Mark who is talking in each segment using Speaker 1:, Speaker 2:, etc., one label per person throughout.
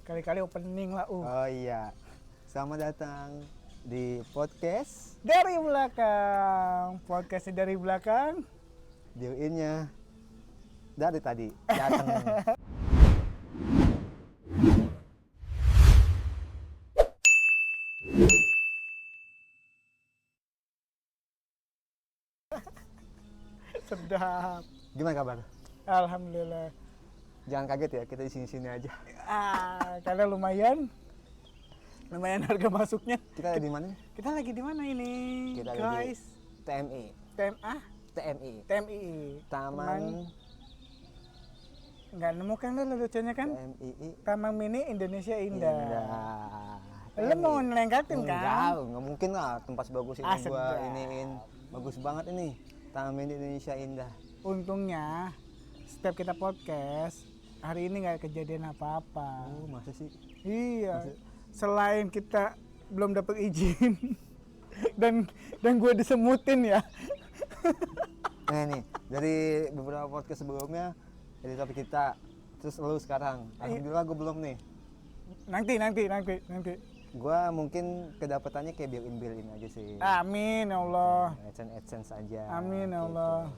Speaker 1: Kali-kali opening lah.
Speaker 2: Oh iya, selamat datang di podcast
Speaker 1: Dari belakang, podcastnya dari belakang.
Speaker 2: Built-in-nya dari tadi datang.
Speaker 1: Sedap.
Speaker 2: Gimana kabar?
Speaker 1: Alhamdulillah.
Speaker 2: Jangan kaget ya, kita di sini-sini aja.
Speaker 1: Karena lumayan harga masuknya.
Speaker 2: Kita lagi di mana?
Speaker 1: Kita lagi di mana ini,
Speaker 2: Kita lagi
Speaker 1: guys?
Speaker 2: TMI.
Speaker 1: TMI.
Speaker 2: Taman
Speaker 1: Nggak nemu kan lo lucunya kan?
Speaker 2: TMI.
Speaker 1: Taman Mini Indonesia Indah. Lo
Speaker 2: TMI.
Speaker 1: mau nelengkatin kan?
Speaker 2: Nggak mungkin lah, tempat bagus ini gua
Speaker 1: sedap.
Speaker 2: iniin. Bagus banget ini. Taman Mini Indonesia Indah.
Speaker 1: Untungnya setiap kita podcast hari ini nggak kejadian apa-apa.
Speaker 2: Oh, masa sih?
Speaker 1: Iya. Selain kita belum dapat izin dan gue disemutin ya.
Speaker 2: Nah nih, dari beberapa podcast sebelumnya jadi topik kita, terus lu sekarang. Alhamdulillah gue belum nih.
Speaker 1: Nanti.
Speaker 2: Gue mungkin kedapatannya kayak built-in aja sih.
Speaker 1: Amin ya Allah.
Speaker 2: AdSense aja.
Speaker 1: Amin ya
Speaker 2: gitu.
Speaker 1: Allah.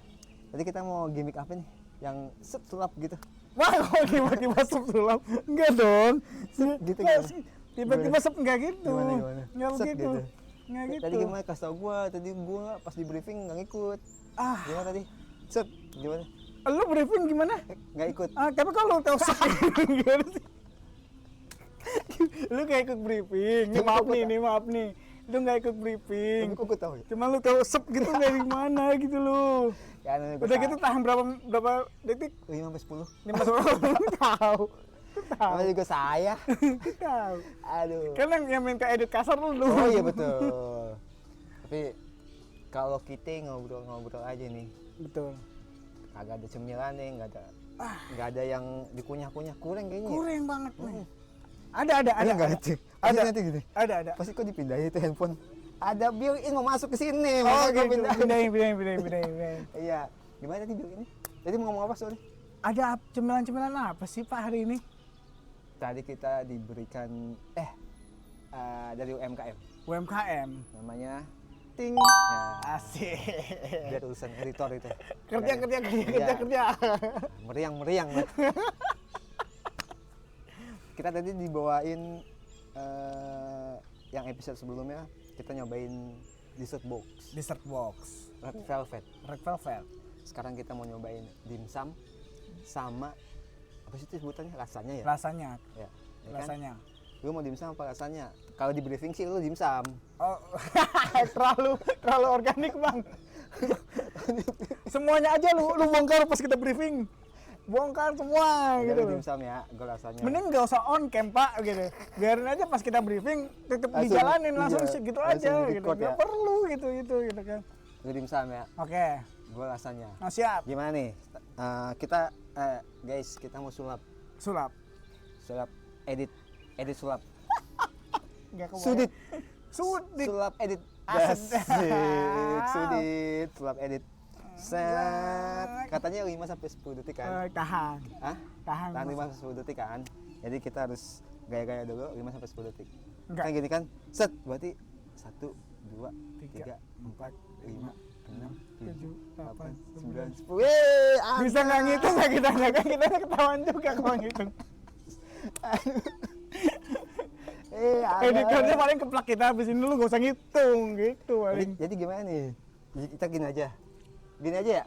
Speaker 2: Tadi kita mau gimmick apa nih? Yang sulap gitu.
Speaker 1: Wah, kok tiba-tiba sulap? Enggak dong.
Speaker 2: Gitu
Speaker 1: Nggak,
Speaker 2: gimana?
Speaker 1: tiba-tiba enggak gitu.
Speaker 2: Gimana?
Speaker 1: Enggak
Speaker 2: Set
Speaker 1: begitu.
Speaker 2: gitu.
Speaker 1: Enggak gitu.
Speaker 2: Tadi gimana? Kasih tau gue. Tadi gue pas di briefing nggak ngikut. Gimana tadi? Set, gimana?
Speaker 1: Lu briefing gimana?
Speaker 2: Nggak ikut.
Speaker 1: Tapi kalau lu tahu gimana sih? Lu gak ikut briefing. Maaf nih. Lu gak ikut briefing.
Speaker 2: Tapi kok gue tau ya?
Speaker 1: Cuma lu tahu sep gitu dari mana gitu lu.
Speaker 2: Ya,
Speaker 1: Udah gitu tahan berapa detik?
Speaker 2: 5-10.
Speaker 1: 5 tahu.
Speaker 2: Namanya juga saya.
Speaker 1: Tahu.
Speaker 2: Aduh.
Speaker 1: Kan yang minta edit kasar lu.
Speaker 2: Oh iya betul. Tapi kalau kita ngobrol-ngobrol aja nih,
Speaker 1: Betul.
Speaker 2: kagak ada cemilan nih, nggak ada yang dikunyah-kunyah, kurang kayaknya.
Speaker 1: Kurang banget nih. Ada.
Speaker 2: Nggak ada.
Speaker 1: Ada.
Speaker 2: Nanti gini.
Speaker 1: Ada.
Speaker 2: Pasti kok dipindahin itu handphone. Ada built-in mau masuk ke sini.
Speaker 1: Oh
Speaker 2: masa gua
Speaker 1: gitu.
Speaker 2: pindahin.
Speaker 1: Pindahin.
Speaker 2: Iya. Gimana tadi built-in? Tadi mau ngomong apa sorry?
Speaker 1: Ada cemilan-cemilan apa sih Pak hari ini?
Speaker 2: Tadi kita diberikan dari UMKM.
Speaker 1: UMKM.
Speaker 2: Namanya Ting. Ya,
Speaker 1: Asik.
Speaker 2: biar urusan editor itu.
Speaker 1: Kerja.
Speaker 2: Meriang. Kita tadi dibawain yang episode sebelumnya kita nyobain dessert box red velvet. Sekarang kita mau nyobain dimsum sama apa sih itu sebutannya, rasanya ya?
Speaker 1: Rasanya.
Speaker 2: Ya,
Speaker 1: Rasanya.
Speaker 2: Kan? Lu mau dimsum apa rasanya? Kalau di briefing sih lu dimsum.
Speaker 1: Oh, terlalu organik bang. Semuanya aja lu bongkar pas kita briefing. Bongkar semua
Speaker 2: Udah
Speaker 1: gitu.
Speaker 2: lu dimsum ya, gue rasanya.
Speaker 1: Mending nggak usah on cam pak gitu. Biarin aja pas kita briefing tetap dijalanin langsung gitu aja gitu. Nggak perlu gitu kan.
Speaker 2: Lu dimsum ya,
Speaker 1: Oke.
Speaker 2: gue rasanya.
Speaker 1: Nah, siap.
Speaker 2: Gimana nih? Kita guys, kita mau sulap edit sulap.
Speaker 1: Nggak kebayang. Sudit.
Speaker 2: Sulap edit.
Speaker 1: Asik.
Speaker 2: Sudit, sulap edit. Set. Katanya 5 sampai 10 detik kan?
Speaker 1: Tahan.
Speaker 2: Hah?
Speaker 1: Tahan.
Speaker 2: 5 sampai 10 detik kan? Jadi kita harus gaya-gaya dulu 5 sampai 10 detik.
Speaker 1: Enggak.
Speaker 2: Kan gini kan? Set. Berarti 1 2 3 4 5 6 7 8 9 10.
Speaker 1: Bisa nggak ngitung nggak kita ketahuan juga kalau ngitung. Editornya paling keplak kita habisin dulu gak usah ngitung gitu paling.
Speaker 2: Jadi gimana nih? Kita gini aja ya?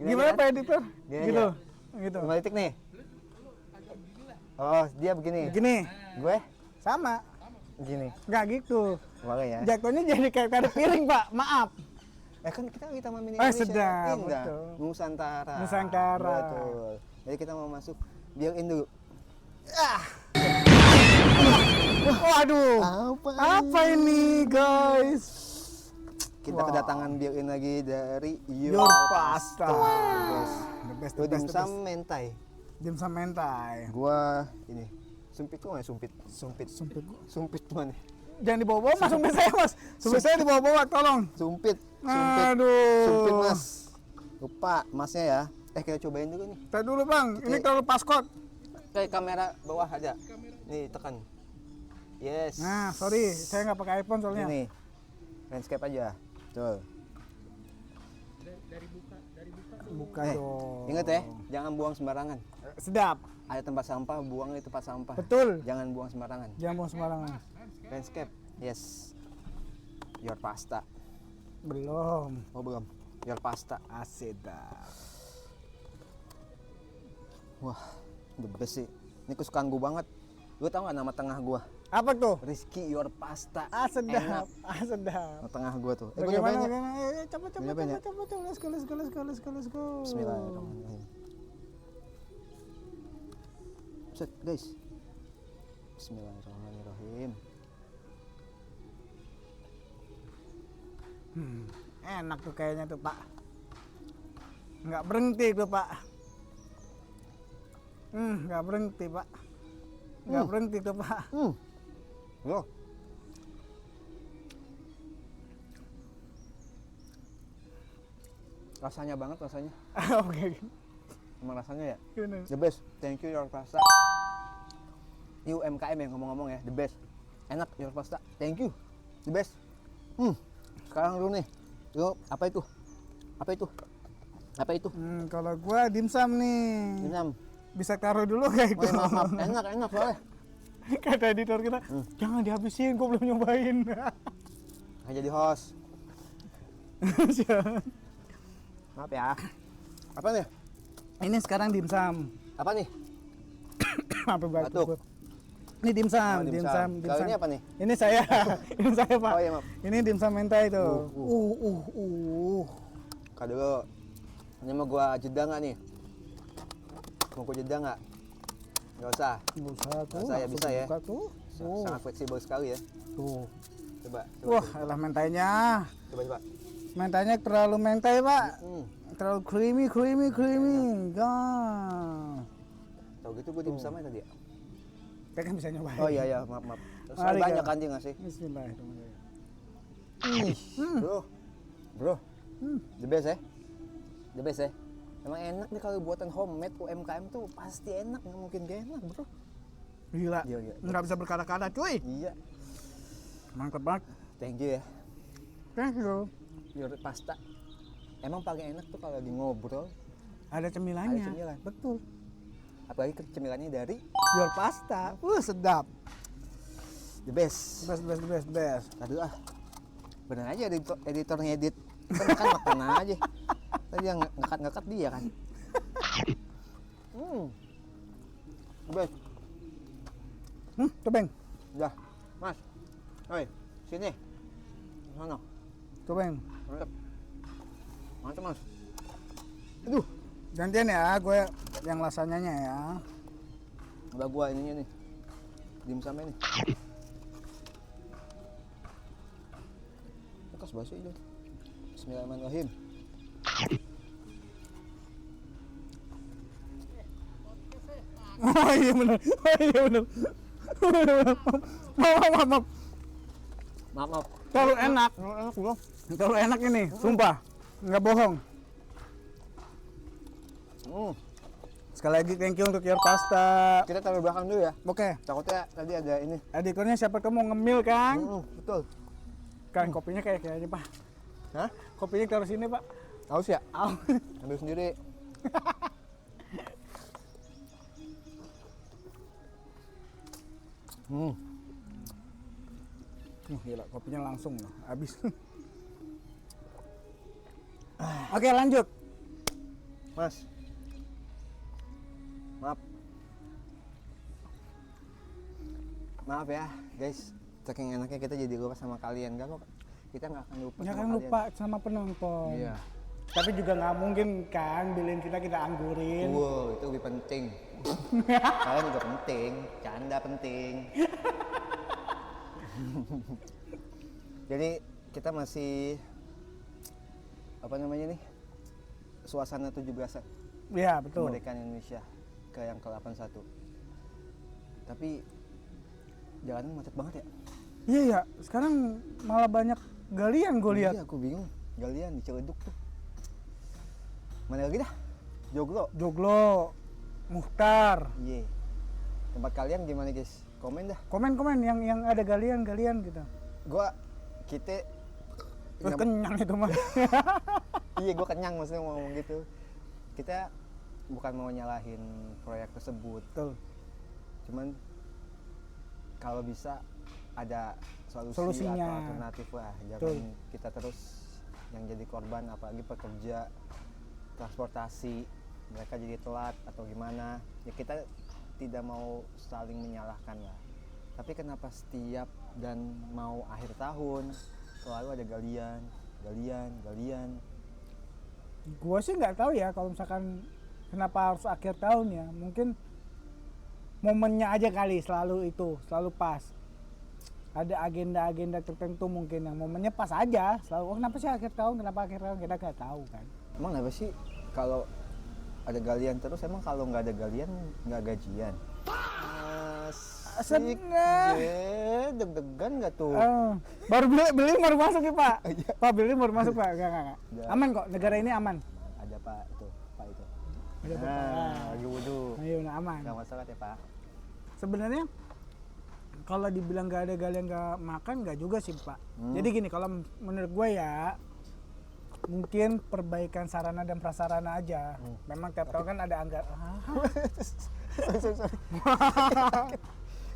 Speaker 1: Gimana
Speaker 2: kan?
Speaker 1: Pak Editor?
Speaker 2: Gini
Speaker 1: Gitu.
Speaker 2: aja.
Speaker 1: Gitu.
Speaker 2: 5 detik nih. Oh, dia begini.
Speaker 1: Gini.
Speaker 2: Gue
Speaker 1: Sama.
Speaker 2: gini.
Speaker 1: Nggak gitu.
Speaker 2: Boleh ya?
Speaker 1: Jatuhnya jadi kayak tarik piring, Pak. Maaf.
Speaker 2: Kan kita lagi Taman Mini
Speaker 1: Oh,
Speaker 2: Indonesia.
Speaker 1: sedap,
Speaker 2: Indah.
Speaker 1: betul.
Speaker 2: Nusantara.
Speaker 1: Nusantara.
Speaker 2: Betul. Jadi kita mau masuk built-in dulu.
Speaker 1: Waduh. Apa ini, guys?
Speaker 2: Kita kedatangan built-in lagi dari
Speaker 1: Your Pasta.
Speaker 2: Guys.
Speaker 1: The best,
Speaker 2: Gue dimsum mentai.
Speaker 1: Dimsum mentai.
Speaker 2: Gua ini sumpit tuh sumpit mana?
Speaker 1: Jangan dibawa-bawa mas, sumpit saya mas. Sumpit saya dibawa-bawa, tolong.
Speaker 2: Sumpit.
Speaker 1: Aduh.
Speaker 2: Sumpit mas. Lupa masnya ya. Kita cobain dulu nih.
Speaker 1: Tadi dulu bang, ini terlalu paskot.
Speaker 2: Pakai kamera bawah aja. Nih tekan. Yes.
Speaker 1: Nah, sorry, saya nggak pakai iPhone soalnya.
Speaker 2: Ini landscape aja. Tuh.
Speaker 1: Buka dong.
Speaker 2: Ingat ya, jangan buang sembarangan.
Speaker 1: Sedap.
Speaker 2: Ada tempat sampah, buang di tempat sampah.
Speaker 1: Betul.
Speaker 2: Jangan buang sembarangan.
Speaker 1: Jangan buang sembarangan.
Speaker 2: Landscape. Yes. Your pasta.
Speaker 1: Belum.
Speaker 2: Oh, belum. Your pasta.
Speaker 1: Sedap.
Speaker 2: Wah, the best sih. Ini kesukaan gue banget. Lu tau gak nama tengah gue?
Speaker 1: Apa tuh?
Speaker 2: Rizky Your Pasta.
Speaker 1: Sedap.
Speaker 2: Enak.
Speaker 1: Sedap.
Speaker 2: Nama tengah gue tuh.
Speaker 1: Bagaimana?
Speaker 2: Gua
Speaker 1: Coba.
Speaker 2: Nyobain ya?
Speaker 1: Let's go.
Speaker 2: Bismillahirrahmanirrahim. Set, guys. Bismillahirrahmanirrahim.
Speaker 1: Enak tuh kayaknya tuh, Pak. Nggak berhenti tuh, Pak. Nggak berhenti, Pak. Nggak berhenti tuh, Pak.
Speaker 2: Loh. Rasanya banget rasanya.
Speaker 1: Oke.
Speaker 2: Emang rasanya ya?
Speaker 1: Gimana?
Speaker 2: The best. Thank you Your Pasta. UMKM ya ngomong-ngomong ya, the best. Enak Your Pasta. Thank you. The best. Sekarang lu nih. Lu apa itu? Apa itu? Apa itu?
Speaker 1: Kalau gua dimsum nih.
Speaker 2: Dimsum.
Speaker 1: Bisa taruh dulu kayak itu.
Speaker 2: Maaf. Enak soalnya.
Speaker 1: Kata editor kita, jangan dihabisin, gua belum nyobain.
Speaker 2: Nggak jadi host. Maaf ya. Apa nih?
Speaker 1: Ini sekarang dimsum.
Speaker 2: Apa nih?
Speaker 1: Apa
Speaker 2: Batuk.
Speaker 1: batuk? Ini dimsum,
Speaker 2: Oh,
Speaker 1: dimsum.
Speaker 2: Kalau ini apa nih?
Speaker 1: Ini saya, ini saya Pak.
Speaker 2: Oh iya maaf.
Speaker 1: Ini dimsum mentai itu.
Speaker 2: Kak dulu. Ini mau gua jeda nggak nih? Mau gua jeda nggak? Nggak usah.
Speaker 1: Nggak usah tuh.
Speaker 2: Nggak usah ya, bisa ya?
Speaker 1: Buka tuh.
Speaker 2: Sangat fleksibel sekali ya.
Speaker 1: Tuh.
Speaker 2: Coba.
Speaker 1: Wah, elah mentainya.
Speaker 2: Coba.
Speaker 1: Mentainya terlalu mentai, Pak. Terlalu creamy. Gah.
Speaker 2: Tahu gitu gua dimsumnya tadi ya.
Speaker 1: Kita kan bisa nyobain.
Speaker 2: Oh iya maaf. Soalnya banyak kan dia ngasih.
Speaker 1: Bismillahirrahmanirrahim.
Speaker 2: Bro. The best ya. The best ya. Emang enak nih kalau buatan homemade UMKM tuh pasti enak, nggak mungkin gak enak bro.
Speaker 1: Gila.
Speaker 2: Iya.
Speaker 1: Nggak bisa berkata-kata, cuy.
Speaker 2: Iya.
Speaker 1: Mantap banget.
Speaker 2: Thank you ya.
Speaker 1: Thank you.
Speaker 2: Your Pasta. Emang paling enak tuh kalau lagi ngobrol.
Speaker 1: Ada cemilannya.
Speaker 2: Ada cemilan.
Speaker 1: Betul.
Speaker 2: Apalagi cemilannya dari
Speaker 1: Your Pasta. Sedap.
Speaker 2: the best.
Speaker 1: Best.
Speaker 2: Aduh bener aja editor ngedit. Kita makan aja. Tadi yang ngekat dia kan. Best.
Speaker 1: Cobain.
Speaker 2: Udah, Mas. Oi, sini. Sana.
Speaker 1: Cobain.
Speaker 2: Mantap, Mas. Aduh,
Speaker 1: Gantian ya, gue yang lasanyanya ya.
Speaker 2: udah gua ininya nih. Dimsumnya nih. Bekas basi itu. Bismillahirrahmanirrahim.
Speaker 1: Oh iya benar.
Speaker 2: Maaf.
Speaker 1: Terlalu enak.
Speaker 2: Bro.
Speaker 1: Terlalu enak ini, sumpah. Nggak bohong. Sekali lagi thank you untuk Your Pasta.
Speaker 2: Kita taruh belakang dulu ya.
Speaker 1: Oke.
Speaker 2: Takutnya tadi ada ini.
Speaker 1: Editornya siapa tuh mau ngemil kan?
Speaker 2: Betul.
Speaker 1: Kan kopinya kayak ini Pak.
Speaker 2: Hah?
Speaker 1: Kopinya taruh sini Pak.
Speaker 2: Haus ya? Ambil sendiri.
Speaker 1: Gila, kopinya langsung loh, habis. Oke, lanjut.
Speaker 2: Mas. Maaf ya, guys. Saking enaknya kita jadi lupa sama kalian. Kita nggak akan lupa.
Speaker 1: Nggak
Speaker 2: sama
Speaker 1: akan
Speaker 2: kalian.
Speaker 1: lupa sama penonton.
Speaker 2: Iya.
Speaker 1: Tapi juga nggak mungkin kan bilin kita anggurin.
Speaker 2: Wow, itu lebih penting. Kalian juga penting, canda penting. Jadi kita masih apa namanya nih? Suasana 17-an.
Speaker 1: Iya, betul.
Speaker 2: Kemerdekaan Indonesia ke yang ke-81. Tapi jalanan macet banget ya.
Speaker 1: Iya ya, sekarang malah banyak galian gue lihat.
Speaker 2: Iya, aku bingung. Galian di Ciledug tuh. Mana lagi dah? Joglo.
Speaker 1: Muhtar.
Speaker 2: Iya. Tempat kalian gimana guys? Komen dah.
Speaker 1: Komen yang ada galian gitu.
Speaker 2: Kita
Speaker 1: Terus kenyang itu mah.
Speaker 2: Iya, gue kenyang maksudnya ngomong gitu. Kita bukan mau nyalahin proyek tersebut.
Speaker 1: Betul.
Speaker 2: Cuman kalau bisa ada
Speaker 1: solusinya
Speaker 2: atau alternatif lah. Jangan kita terus yang jadi korban, apalagi pekerja transportasi, mereka jadi telat atau gimana. Ya kita tidak mau saling menyalahkan lah. Tapi kenapa setiap dan mau akhir tahun selalu ada galian?
Speaker 1: Gua sih nggak tahu ya kalau misalkan kenapa harus akhir tahun ya. Mungkin momennya aja kali selalu pas. Ada agenda-agenda tertentu mungkin yang momennya pas aja. Selalu kenapa sih akhir tahun kita nggak tahu kan.
Speaker 2: Emang kenapa sih kalau ada galian terus, emang kalau nggak ada galian nggak gajian? Asik deh, deg-degan nggak tuh?
Speaker 1: Baru beli baru masuk ya Pak. Pak beli baru masuk Pak, enggak. Aman kok, negara ini aman.
Speaker 2: Ada Pak itu.
Speaker 1: Ada Pak.
Speaker 2: Lagi wudhu.
Speaker 1: Ayo, aman.
Speaker 2: Nggak masalah ya Pak.
Speaker 1: Sebenarnya kalau dibilang nggak ada galian nggak makan nggak juga sih Pak. Jadi gini, kalau menurut gue ya mungkin perbaikan sarana dan prasarana aja. Memang tiap tahun kan ada anggaran.
Speaker 2: Sorry.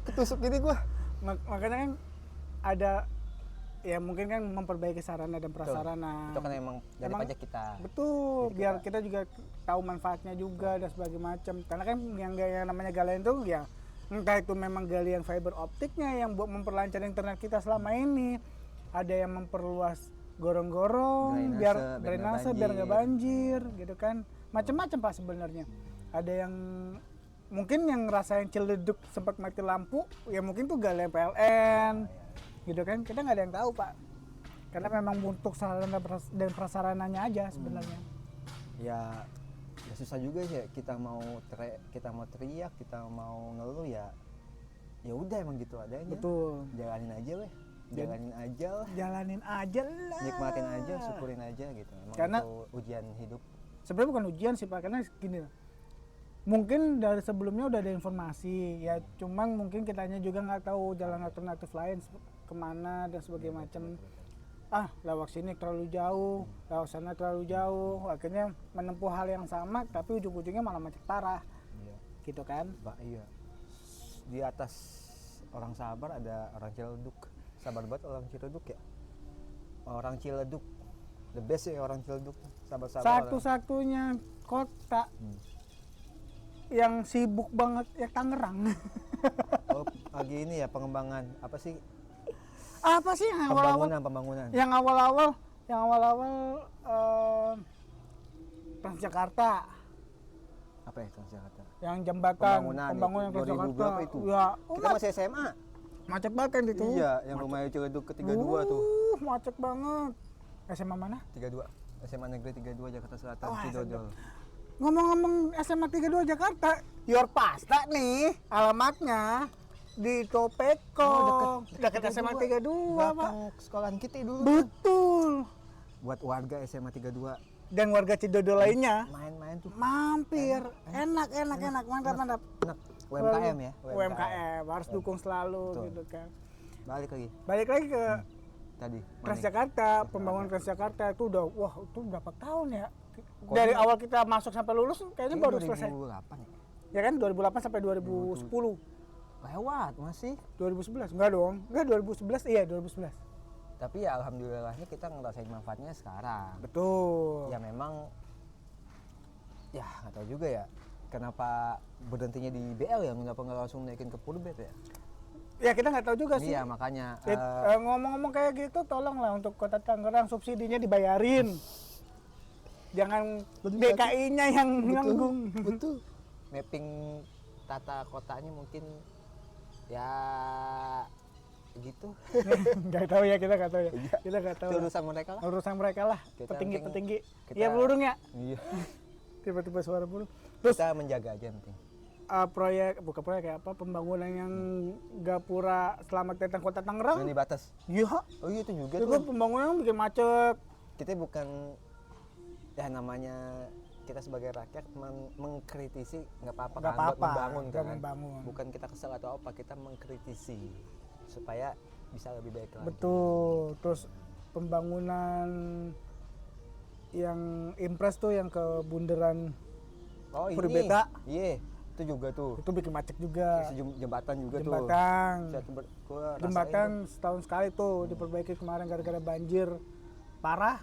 Speaker 2: Ketusuk gini gua.
Speaker 1: Makanya kan ada ya mungkin kan memperbaiki sarana dan prasarana.
Speaker 2: Itu kan emang dari pajak kita.
Speaker 1: Betul, jadi biar kita juga tahu manfaatnya juga dan sebagainya macam. Karena kan yang namanya galian itu ya entah itu memang galian fiber optiknya yang buat memperlancar internet kita selama ini. Ada yang memperluas gorong-gorong biar drainase biar nggak banjir gitu kan. Macam-macam Pak sebenarnya. Ada yang mungkin yang ngerasain ciledug sempat mati lampu, ya mungkin tuh galian PLN, gitu kan, kita nggak ada yang tahu Pak, karena memang untuk sarana dan prasarananya aja sebenarnya.
Speaker 2: Ya susah juga sih, kita mau teriak, kita mau ngeluh ya udah emang gitu adanya.
Speaker 1: Betul.
Speaker 2: Jalanin aja lah. Nikmatin aja, syukurin aja gitu. Emang
Speaker 1: karena
Speaker 2: itu ujian hidup.
Speaker 1: Sebenarnya bukan ujian sih Pak, karena gini lah. Mungkin dari sebelumnya udah ada informasi ya, cuman mungkin kitanya juga nggak tahu jalan alternatif lain kemana dan sebagainya macam. Lewat sini terlalu jauh, lewat sana terlalu jauh, akhirnya menempuh hal yang sama tapi ujung-ujungnya malah macet parah. Gitu kan?
Speaker 2: Iya. Di atas orang sabar ada orang Ciledug. Sabar banget orang Ciledug ya. Orang Ciledug the best ya, orang Ciledug. Sabar-sabar.
Speaker 1: Satu-satunya kota yang sibuk banget ya Tangerang.
Speaker 2: Oh, lagi ini ya pengembangan apa sih
Speaker 1: yang
Speaker 2: pembangunan
Speaker 1: yang awal-awal Transjakarta.
Speaker 2: Apa ya Transjakarta?
Speaker 1: Yang jembatan
Speaker 2: pembangunan
Speaker 1: Transjakarta
Speaker 2: berapa itu?
Speaker 1: Ya,
Speaker 2: kita masih SMA.
Speaker 1: Macet banget kan itu.
Speaker 2: Iya, yang rumahnya Ciledug ke 32 tuh.
Speaker 1: Macet banget. SMA mana?
Speaker 2: 32. SMA Negeri 32 Jakarta Selatan, Cidodol.
Speaker 1: Ngomong-ngomong SMA 32 Jakarta, Your Pasta nih alamatnya di Topeko, dekat SMA 32 Pak.
Speaker 2: Sekolahan kita dulu.
Speaker 1: Betul.
Speaker 2: Buat warga SMA 32
Speaker 1: dan warga Cidodol lainnya
Speaker 2: main-main tuh
Speaker 1: mampir. Enak, mantap.
Speaker 2: UMKM ya.
Speaker 1: UMKM harus dukung selalu. Betul. Gitu kan. Balik lagi ke
Speaker 2: tadi
Speaker 1: Transjakarta, pembangunan Transjakarta itu udah itu berapa tahun ya? Dari awal kita masuk sampai lulus kayaknya baru selesai.
Speaker 2: 2008 ya?
Speaker 1: Ya kan 2008 sampai 2010.
Speaker 2: Lewat masih
Speaker 1: 2011. Enggak dong. Enggak 2011. Iya, 2011.
Speaker 2: Tapi ya alhamdulillahnya kita ngerasain manfaatnya sekarang.
Speaker 1: Betul.
Speaker 2: Ya memang ya nggak tahu juga ya kenapa berhentinya di BL ya, kenapa nggak langsung naikin ke Purbet ya?
Speaker 1: Ya kita nggak tahu juga sih.
Speaker 2: Iya makanya.
Speaker 1: Ngomong-ngomong kayak gitu, tolonglah untuk Kota Tangerang subsidinya dibayarin. Jangan DKI-nya yang nanggung.
Speaker 2: Betul. Mapping tata kotanya mungkin ya gitu.
Speaker 1: Nggak tahu ya, kita nggak tahu ya. Kita nggak tahu.
Speaker 2: Urusan mereka lah.
Speaker 1: Petinggi. Iya burung ya.
Speaker 2: Iya.
Speaker 1: Tiba-tiba suara burung.
Speaker 2: Terus kita menjaga aja penting.
Speaker 1: Bukan proyek ya, pembangunan yang Gapura Selamat Datang Kota Tangerang.
Speaker 2: Yang di batas.
Speaker 1: Iya.
Speaker 2: Oh iya itu juga
Speaker 1: tuh. Itu pembangunan bikin macet.
Speaker 2: Kita bukan ya namanya kita sebagai rakyat mengkritisi nggak apa-apa
Speaker 1: Nggak
Speaker 2: kan, buat
Speaker 1: apa-apa,
Speaker 2: membangun
Speaker 1: buat
Speaker 2: kan.
Speaker 1: membangun.
Speaker 2: Bukan kita kesel atau apa, kita mengkritisi supaya bisa lebih baik lagi.
Speaker 1: Betul. Terus pembangunan yang impres tuh yang ke bundaran Puribeta.
Speaker 2: Iya, itu juga tuh.
Speaker 1: Itu bikin macet juga.
Speaker 2: Jembatan juga
Speaker 1: Jembatan.
Speaker 2: tuh.
Speaker 1: Jembatan setahun sekali tuh diperbaiki kemarin gara-gara banjir parah.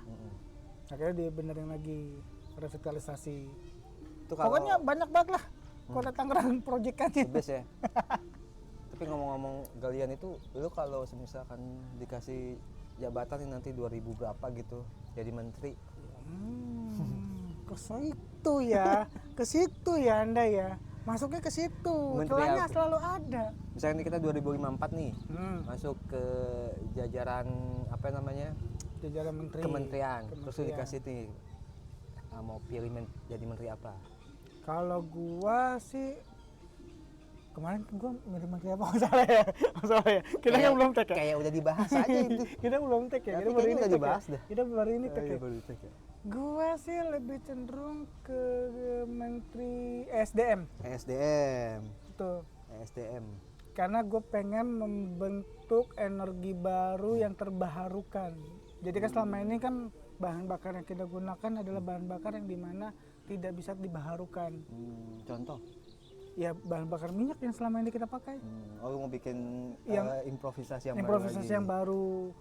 Speaker 1: Akhirnya dibenerin lagi, revitalisasi.
Speaker 2: Itu kalau
Speaker 1: Pokoknya banyak banget lah Kota Tangerang proyekannya.
Speaker 2: best ya. Tapi ngomong-ngomong Galian itu, lu kalau misalkan dikasih jabatan nih nanti 2000 berapa gitu jadi menteri.
Speaker 1: Ke situ ya, ke situ ya Anda ya. Masuknya ke situ.
Speaker 2: Menteri
Speaker 1: Celahnya
Speaker 2: apa?
Speaker 1: selalu ada.
Speaker 2: Misalnya kita 2054 nih,
Speaker 1: Masuk
Speaker 2: masuk ke jajaran apa namanya?
Speaker 1: jajaran menteri.
Speaker 2: Kementerian. Terus lu
Speaker 1: Kementerian.
Speaker 2: dikasih nih mau pilih jadi menteri apa?
Speaker 1: Kalau gua sih kemarin gua milih menteri apa masalah ya? Masalah ya. Kita kan belum tek ya.
Speaker 2: Kayak udah dibahas aja itu.
Speaker 1: Kita belum tek ya.
Speaker 2: Tapi
Speaker 1: Kita baru
Speaker 2: kayaknya
Speaker 1: ini
Speaker 2: udah
Speaker 1: tek
Speaker 2: dibahas
Speaker 1: ya.
Speaker 2: dah.
Speaker 1: Kita baru ini tek ya.
Speaker 2: baru tek ya.
Speaker 1: Gua sih lebih cenderung ke menteri SDM.
Speaker 2: SDM.
Speaker 1: Tuh.
Speaker 2: SDM.
Speaker 1: Karena gue pengen membentuk energi baru yang terbaharukan. Jadi kan selama ini kan bahan bakar yang kita gunakan adalah bahan bakar yang dimana tidak bisa dibaharukan.
Speaker 2: Contoh?
Speaker 1: Ya bahan bakar minyak yang selama ini kita pakai.
Speaker 2: Oh, lu mau bikin
Speaker 1: Yang
Speaker 2: improvisasi yang
Speaker 1: improvisasi
Speaker 2: baru lagi.
Speaker 1: yang baru.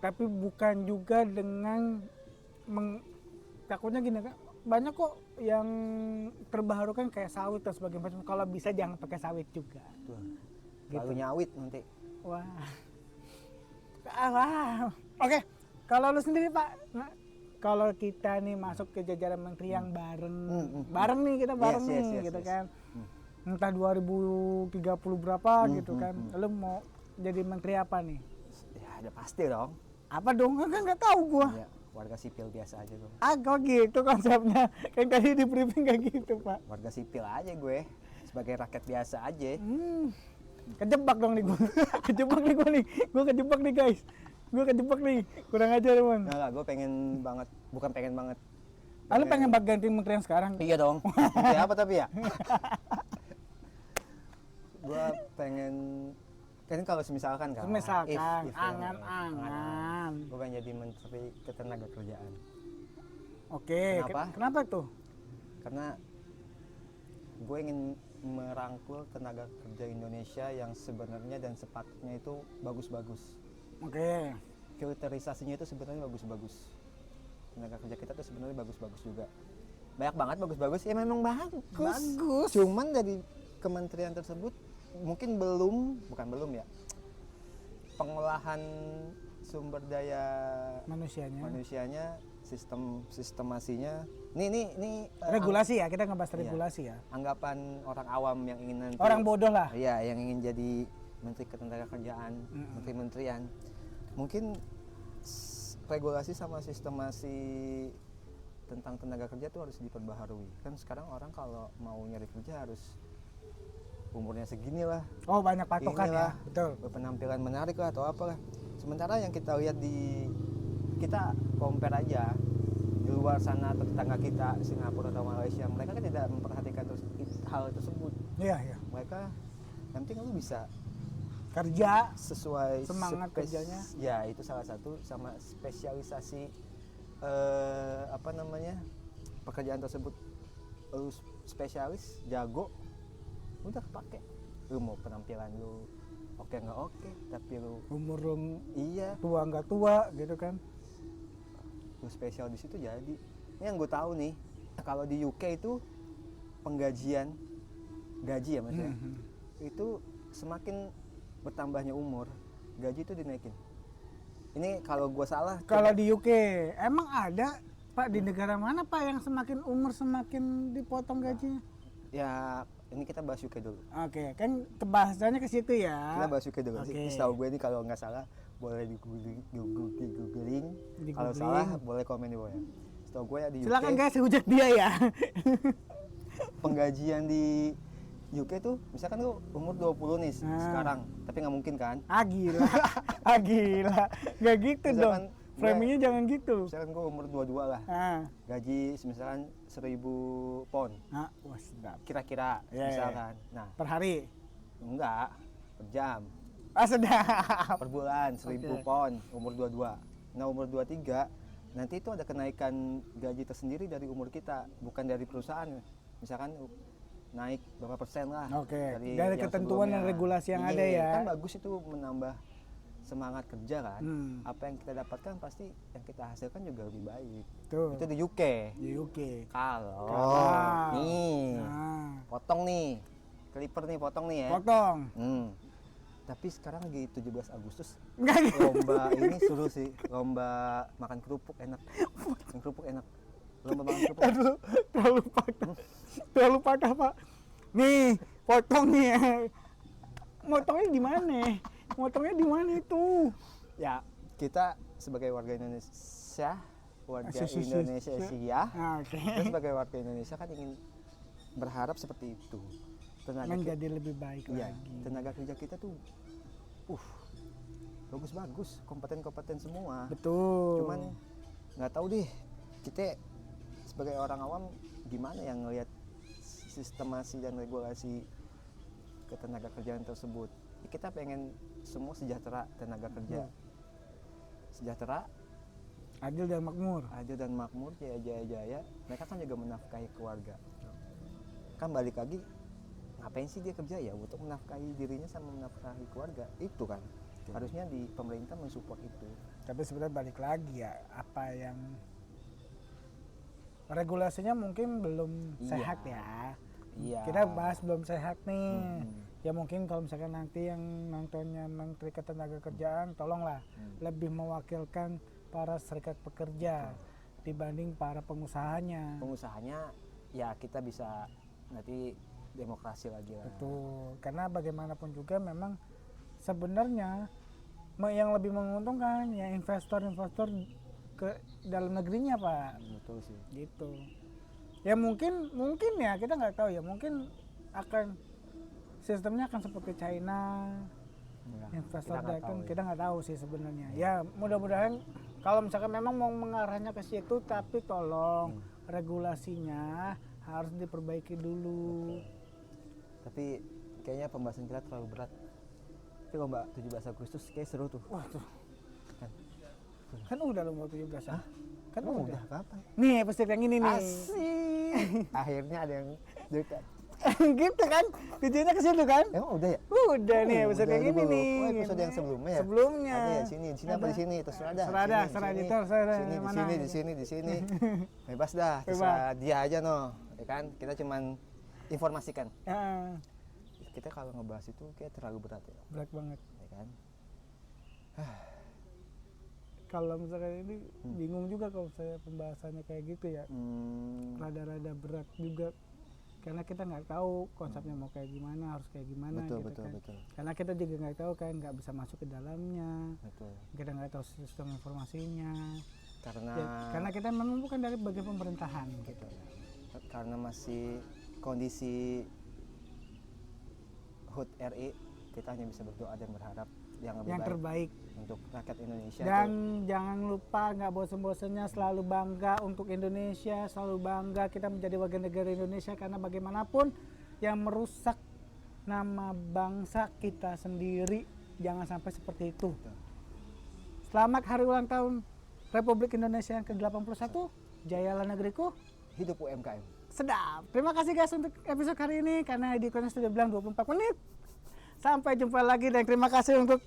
Speaker 1: Tapi bukan juga dengan takutnya gini kan. Banyak kok yang terbaharukan kayak sawit dan sebagainya. Kalau bisa jangan pakai sawit juga.
Speaker 2: Tuh.
Speaker 1: Gitu.
Speaker 2: Lalu nyawit nanti.
Speaker 1: Wah. Wah. Oke. Kalau lu sendiri Pak, kalau kita nih masuk ke jajaran menteri yang bareng nih kita bareng nih gitu kan. Entah 2030 berapa gitu kan. Lu mau jadi menteri apa nih?
Speaker 2: Ya udah pasti dong.
Speaker 1: Apa dong? Kan nggak tahu gua.
Speaker 2: Ya, warga sipil biasa aja dong.
Speaker 1: Kok gitu konsepnya. Kan tadi di briefing kayak gitu Pak.
Speaker 2: Warga sipil aja gue. Sebagai rakyat biasa aja.
Speaker 1: Kejebak dong nih gua. Kejebak nih gua nih. Gua kejebak nih guys. Gue kejebak nih. Kurang ajar emang.
Speaker 2: Enggak, gue pengen banget. Bukan pengen banget.
Speaker 1: Lu pengen gantiin menteri yang sekarang?
Speaker 2: Iya dong. Menteri apa tapi ya? Gue pengen kan kalau misalkan kan
Speaker 1: angan-angan
Speaker 2: gue pengen jadi menteri ketenagakerjaan.
Speaker 1: Oke.
Speaker 2: Kenapa?
Speaker 1: Kenapa tuh?
Speaker 2: Karena gue ingin merangkul tenaga kerja Indonesia yang sebenarnya dan sepatutnya itu bagus-bagus.
Speaker 1: Oke.
Speaker 2: Filterisasinya itu sebenarnya bagus-bagus. Tenaga kerja kita tuh sebenarnya bagus-bagus juga. Banyak banget bagus-bagus. Ya memang bagus. Cuman dari kementerian tersebut mungkin bukan belum ya, pengolahan sumber daya manusianya, sistemasinya. Ini
Speaker 1: Regulasi ya, kita ngebahas regulasi ya.
Speaker 2: Anggapan orang awam yang ingin nanti
Speaker 1: Orang bodoh lah.
Speaker 2: Iya, yang ingin jadi menteri ketenagakerjaan, menteri-menterian. Mungkin regulasi sama sistemasi tentang tenaga kerja itu harus diperbaharui. Kan sekarang orang kalau mau nyari kerja harus umurnya segini lah.
Speaker 1: Oh, banyak patokan ya. Betul.
Speaker 2: Berpenampilan menarik lah atau apalah. Sementara yang kita lihat kita compare aja di luar sana atau tetangga kita Singapura atau Malaysia, mereka kan tidak memperhatikan hal tersebut.
Speaker 1: Iya, iya.
Speaker 2: Mereka yang penting lu bisa
Speaker 1: Kerja
Speaker 2: sesuai
Speaker 1: semangat kerjanya.
Speaker 2: Ya, itu salah satu sama spesialisasi pekerjaan tersebut. Lu spesialis, jago, udah kepake. Lu mau penampilan lu oke nggak oke, tapi lu
Speaker 1: Umur lu
Speaker 2: iya
Speaker 1: tua nggak tua gitu kan.
Speaker 2: lu spesial di situ jadi. Ini yang gue tahu nih, kalau di UK itu penggajian gaji ya maksudnya, itu semakin bertambahnya umur gaji itu dinaikin. Ini kalau gue salah.
Speaker 1: Kalau di UK emang ada Pak, di negara mana Pak yang semakin umur semakin dipotong gajinya?
Speaker 2: Ya ini kita bahas UK dulu.
Speaker 1: Oke, kan kebahasannya ke situ ya.
Speaker 2: Kita bahas UK dulu.
Speaker 1: Oke.
Speaker 2: Setahu gue ini kalau nggak salah boleh di-googling. Kalau
Speaker 1: Di-googling.
Speaker 2: salah boleh komen di bawah ya. Setahu gue ya di UK.
Speaker 1: Silakan guys, hujat dia ya.
Speaker 2: Penggajian di UK tuh misalkan lu umur 20 nih sekarang, tapi nggak mungkin kan?
Speaker 1: Gila. Gila. Nggak gitu
Speaker 2: Misalkan
Speaker 1: dong. Framingnya jangan gitu.
Speaker 2: Misalkan gue umur 22 lah. Gaji misalkan 1000 pound.
Speaker 1: Nah, wah sedap.
Speaker 2: Kira-kira misalkan. Nah,
Speaker 1: per hari?
Speaker 2: Enggak, per jam.
Speaker 1: Ah sedap.
Speaker 2: Per bulan 1000 pound umur 22. Nah, umur 23 nanti itu ada kenaikan gaji tersendiri dari umur kita, bukan dari perusahaan. Misalkan naik berapa persen lah.
Speaker 1: Dari ketentuan dan regulasi yang ada ya.
Speaker 2: Kan bagus itu menambah semangat kerja kan. Apa yang kita dapatkan pasti yang kita hasilkan juga lebih baik.
Speaker 1: Tuh.
Speaker 2: Itu di UK. Kalau nih potong nih clipper nih, potong nih ya.
Speaker 1: Potong.
Speaker 2: Tapi sekarang lagi 17 Agustus.
Speaker 1: Enggak.
Speaker 2: Lomba ini seru sih. Lomba makan kerupuk enak. Makan kerupuk enak. Lomba makan kerupuk.
Speaker 1: Aduh, terlalu patah Pak. Nih, potong nih. Motongnya di mana? Motongnya di mana itu?
Speaker 2: Ya, kita sebagai warga Indonesia, kita sebagai warga Indonesia kan ingin berharap seperti itu.
Speaker 1: Menjadi lebih baik lagi.
Speaker 2: Tenaga kerja kita tuh bagus-bagus, kompeten-kompeten semua.
Speaker 1: Betul.
Speaker 2: Cuman nggak tahu deh, kita sebagai orang awam gimana yang ngelihat sistemasi dan regulasi ketenaga kerjaan tersebut. Kita pengen semua sejahtera tenaga kerja. Sejahtera,
Speaker 1: adil dan makmur,
Speaker 2: jaya. Mereka kan juga menafkahi keluarga. Kan balik lagi, ngapain sih dia kerja ya? Untuk menafkahi dirinya sama menafkahi keluarga. Itu kan harusnya di pemerintah mensupport itu.
Speaker 1: Tapi sebenarnya balik lagi ya, apa yang regulasinya mungkin belum sehat ya. Kita bahas belum sehat nih. Ya mungkin kalau misalkan nanti yang nontonnya Menteri Ketenagakerjaan, tolonglah lebih mewakilkan para serikat pekerja dibanding para pengusahanya.
Speaker 2: Pengusahanya ya kita bisa nanti demokrasi lagi lah.
Speaker 1: Betul, karena bagaimanapun juga memang sebenarnya yang lebih menguntungkan ya investor-investor ke dalam negerinya Pak.
Speaker 2: Betul sih.
Speaker 1: Gitu. Ya mungkin ya kita nggak tahu ya, mungkin akan sistemnya akan seperti China. Investor datang, kita nggak tahu sih sebenarnya. Ya mudah-mudahan kalau misalkan memang mau mengarahnya ke situ, tapi tolong regulasinya harus diperbaiki dulu.
Speaker 2: Tapi kayaknya pembahasan kita terlalu berat. Tapi lomba 17 Agustus kayak seru tuh.
Speaker 1: Wah tuh. Kan udah lomba 17 ya? Kan udah.
Speaker 2: Kapan?
Speaker 1: Nih episode yang ini nih.
Speaker 2: Asik. Akhirnya ada yang dekat.
Speaker 1: Gitu kan? Tujuannya ke situ kan?
Speaker 2: Emang udah ya?
Speaker 1: Udah nih episode yang ini nih.
Speaker 2: Oh, episode yang sebelumnya ya?
Speaker 1: Sebelumnya.
Speaker 2: Ada ya di sini apa di sini? Terserah dah.
Speaker 1: Di
Speaker 2: sini. Bebas dah, terserah dia aja no. Ya kan? Kita cuman informasikan. Kita kalau ngebahas itu kayak terlalu berat ya.
Speaker 1: Berat banget.
Speaker 2: Ya kan?
Speaker 1: Kalau misalkan ini bingung juga kalau saya pembahasannya kayak gitu ya. Rada-rada berat juga. Karena kita nggak tahu konsepnya mau kayak gimana, harus kayak gimana.
Speaker 2: Betul.
Speaker 1: Karena kita juga nggak tahu kan, nggak bisa masuk ke dalamnya.
Speaker 2: Betul.
Speaker 1: Kita nggak tahu sistem informasinya.
Speaker 2: Karena
Speaker 1: kita memang bukan dari bagian pemerintahan. Gitu.
Speaker 2: Karena masih kondisi HUT RI, kita hanya bisa berdoa dan berharap yang lebih
Speaker 1: terbaik
Speaker 2: untuk rakyat Indonesia.
Speaker 1: Dan jangan lupa, nggak bosan-bosannya selalu bangga untuk Indonesia, selalu bangga kita menjadi warga negara Indonesia, karena bagaimanapun yang merusak nama bangsa kita sendiri jangan sampai seperti itu. Selamat hari ulang tahun Republik Indonesia yang ke-81. Jayalah negeriku,
Speaker 2: hidup UMKM.
Speaker 1: Sedap. Terima kasih guys untuk episode hari ini, karena editornya sudah bilang 24 menit. Sampai jumpa lagi dan terima kasih untuk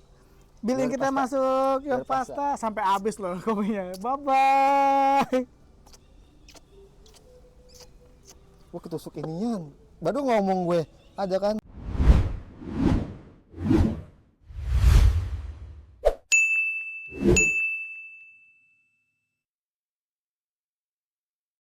Speaker 1: billing kita masuk Your Pasta sampai habis loh kopinya. Bye bye.
Speaker 2: Gua ketusuk inian. Baru ngomong gue, ada kan